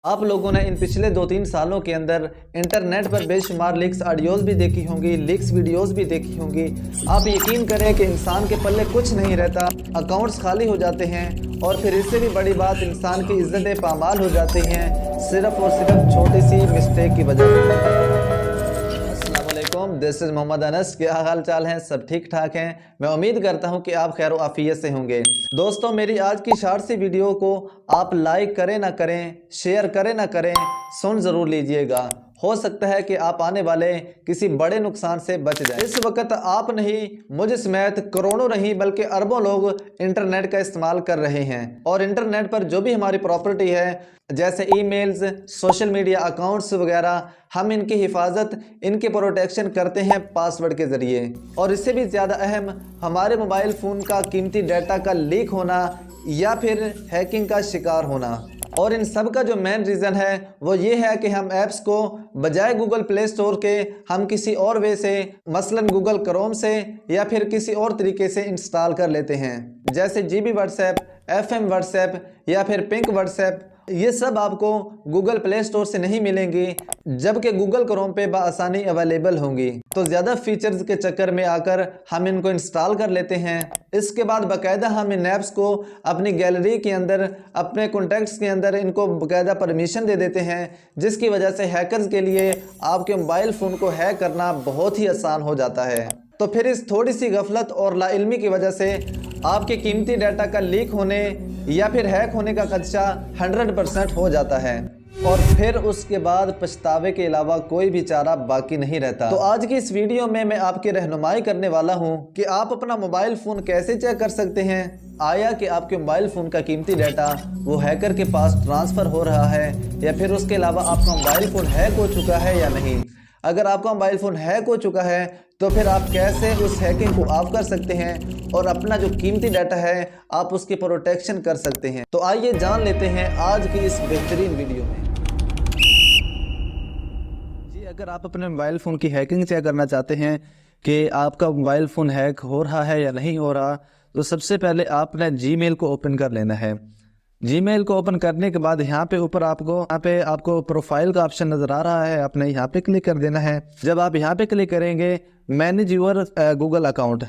आप लोगों ने इन पिछले 2-3 सालों के अंदर इंटरनेट पर बेशुमार लीक्स ऑडियोज भी देखी होंगी, लीक्स वीडियोस भी देखी होंगी। आप यकीन करें कि इंसान के पल्ले कुछ नहीं रहता, अकाउंट्स खाली हो जाते हैं और फिर इससे भी बड़ी बात, इंसान की इज्जतें पामाल हो जाती हैं सिर्फ और सिर्फ छोटी सी मिस्टेक की वजह से। This is Mohammad Anas. क्या हाल चाल हैं? सब ठीक ठाक हैं? मैं उम्मीद करता हूं कि आप खैर आफियत से होंगे। दोस्तों, मेरी आज की शॉर्ट सी वीडियो को आप लाइक करें ना करें, शेयर करें ना करें, सुन ज़रूर लीजिएगा। हो सकता है कि आप आने वाले किसी बड़े नुकसान से बच जाएं। इस वक्त आप नहीं, मुझ समेत करोड़ों नहीं बल्कि अरबों लोग इंटरनेट का इस्तेमाल कर रहे हैं और इंटरनेट पर जो भी हमारी प्रॉपर्टी है जैसे ईमेल्स, सोशल मीडिया अकाउंट्स वगैरह, हम इनकी हिफाजत, इनकी प्रोटेक्शन करते हैं पासवर्ड के ज़रिए। और इससे भी ज़्यादा अहम, हमारे मोबाइल फ़ोन का कीमती डाटा का लीक होना या फिर हैकिंग का शिकार होना। और इन सब का जो मेन रीज़न है वो ये है कि हम ऐप्स को बजाय गूगल प्ले स्टोर के हम किसी और वे से, मसलन गूगल क्रोम से या फिर किसी और तरीके से इंस्टॉल कर लेते हैं, जैसे GB व्हाट्सएप, FM व्हाट्सएप या फिर पिंक व्हाट्सएप। ये सब आपको गूगल प्ले स्टोर से नहीं मिलेंगी, जबकि गूगल क्रोम पे बआसानी अवेलेबल होंगी। तो ज़्यादा फीचर्स के चक्कर में आकर हम इनको इंस्टॉल कर लेते हैं। इसके बाद बाकायदा हम इन ऐप्स को अपनी गैलरी के अंदर, अपने कॉन्टैक्ट्स के अंदर इनको बाकायदा परमिशन दे देते हैं, जिसकी वजह से हैकर्स के लिए आपके मोबाइल फ़ोन को हैक करना बहुत ही आसान हो जाता है। तो फिर इस थोड़ी सी गफलत और लाइल्मी की वजह से आपके कीमती डाटा का लीक होने या फिर हैक होने का खदशा 100% हो जाता है और फिर उसके बाद पछतावे के अलावा कोई भी चारा बाकी नहीं रहता। तो आज की इस वीडियो में मैं आपकी रहनुमाई करने वाला हूं कि आप अपना मोबाइल फ़ोन कैसे चेक कर सकते हैं, आया कि आपके मोबाइल फ़ोन का कीमती डाटा वो हैकर के पास ट्रांसफ़र हो रहा है या फिर उसके अलावा आपका मोबाइल फ़ोन हैक हो चुका है या नहीं। अगर आपका मोबाइल फ़ोन हैक हो चुका है तो फिर आप कैसे उस हैकिंग को ऑफ कर सकते हैं और अपना जो कीमती डाटा है आप उसकी प्रोटेक्शन कर सकते हैं। तो आइए जान लेते हैं आज की इस बेहतरीन वीडियो में। जी, अगर आप अपने मोबाइल फ़ोन की हैकिंग चेक करना चाहते हैं कि आपका मोबाइल फ़ोन हैक हो रहा है या नहीं हो रहा, तो सबसे पहले आपने जीमेल को ओपन कर लेना है। जीमेल को ओपन करने के बाद यहाँ पे ऊपर आपको प्रोफाइल का ऑप्शन नज़र आ रहा है, आपने यहाँ पे क्लिक कर देना है। जब आप यहाँ पे क्लिक करेंगे मैनेज यूर गूगल अकाउंट,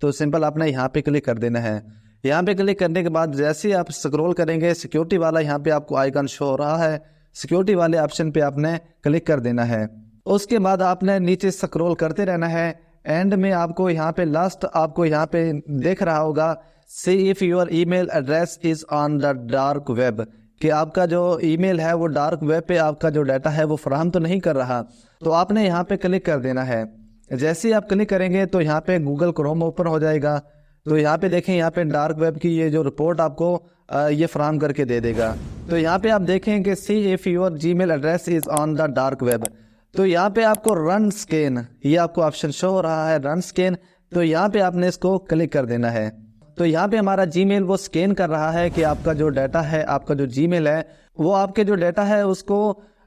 तो सिंपल आपने यहाँ पे क्लिक कर देना है। यहाँ पे क्लिक करने के बाद जैसे ही आप स्क्रॉल करेंगे, सिक्योरिटी वाला यहाँ पे आपको आइकन शो हो रहा है, सिक्योरिटी वाले ऑप्शन पे आपने क्लिक कर देना है। उसके बाद आपने नीचे स्क्रॉल करते रहना है। एंड में आपको यहाँ पे लास्ट आपको यहाँ पे देख रहा होगा see if your email address is on the dark web, कि आपका जो ईमेल है वो डार्क वेब पे आपका जो डाटा है वो फराहम तो नहीं कर रहा। तो आपने यहाँ पे क्लिक कर देना है। जैसे ही आप क्लिक करेंगे तो यहाँ पे गूगल क्रोम ओपन हो जाएगा। तो यहाँ पे देखें, यहाँ पे डार्क वेब की ये जो रिपोर्ट आपको ये फराहम करके दे देगा। तो यहाँ पे आप देखें कि see if your Gmail address is on the dark web, तो यहाँ पे आपको रन स्कैन, ये आपको ऑप्शन शो हो रहा है रन स्कैन। तो यहाँ पे आपने इसको क्लिक कर देना है। तो यहाँ पे हमारा जीमेल वो स्कैन कर रहा है कि आपका जो डाटा है, आपका जो जीमेल है वो आपके जो डाटा है उसको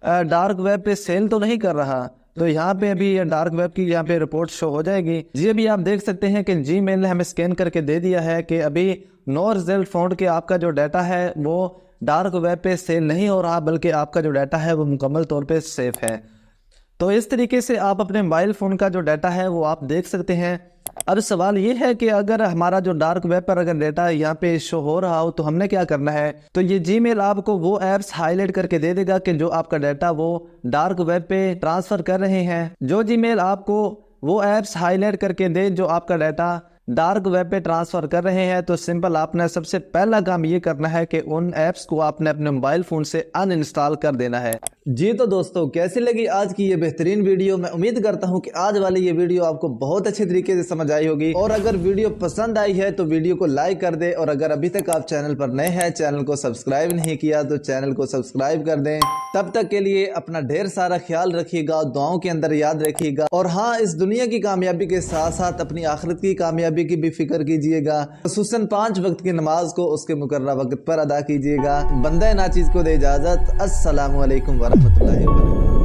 डार्क वेब पे सेल तो नहीं कर रहा। तो यहाँ पे अभी ये डार्क वेब की यहाँ पे रिपोर्ट शो हो जाएगी। जी, अभी आप देख सकते हैं कि जीमेल ने हमें स्कैन करके दे दिया है कि अभी नो रिजल्ट फाउंड के आपका जो डाटा है वो डार्क वेब पे सेल नहीं हो रहा, बल्कि आपका जो डाटा है वो मुकम्मल तौर पे सेफ है। तो इस तरीके से आप अपने मोबाइल फ़ोन का जो डाटा है वो आप देख सकते हैं। अब सवाल ये है कि अगर हमारा जो डार्क वेब पर अगर डाटा यहाँ पे शो हो रहा हो तो हमने क्या करना है। तो ये जीमेल आपको वो ऐप्स हाईलाइट करके दे देगा कि जो आपका डाटा वो डार्क वेब पे ट्रांसफ़र कर रहे हैं। जो जीमेल आपको वो ऐप्स हाईलाइट करके दे जो आपका डाटा डार्क वेब पे ट्रांसफ़र कर रहे हैं, तो सिंपल आपने सबसे पहला काम ये करना है कि उन ऐप्स को आपने अपने मोबाइल फ़ोन से अनइंस्टॉल कर देना है। जी, तो दोस्तों, कैसी लगी आज की ये बेहतरीन वीडियो? मैं उम्मीद करता हूँ कि आज वाली ये वीडियो आपको बहुत अच्छे तरीके से समझ आई होगी। और अगर वीडियो पसंद आई है तो वीडियो को लाइक कर दे, और अगर अभी तक आप चैनल पर नए हैं, चैनल को सब्सक्राइब नहीं किया तो चैनल को सब्सक्राइब कर दें। तब तक के लिए अपना ढेर सारा ख्याल रखिएगा, दुआओं के अंदर याद रखिएगा। और हाँ, इस दुनिया की कामयाबी के साथ साथ अपनी आखिरत की कामयाबी की भी फिक्र कीजिएगा। खुसूसन 5 वक्त की नमाज को उसके मुकर्रर वक्त पर अदा कीजिएगा। बंदा नाचीज को दे इजाजत। अस्सलामु अलैकुम वरहमतुल्लाहि वबरकातुहू।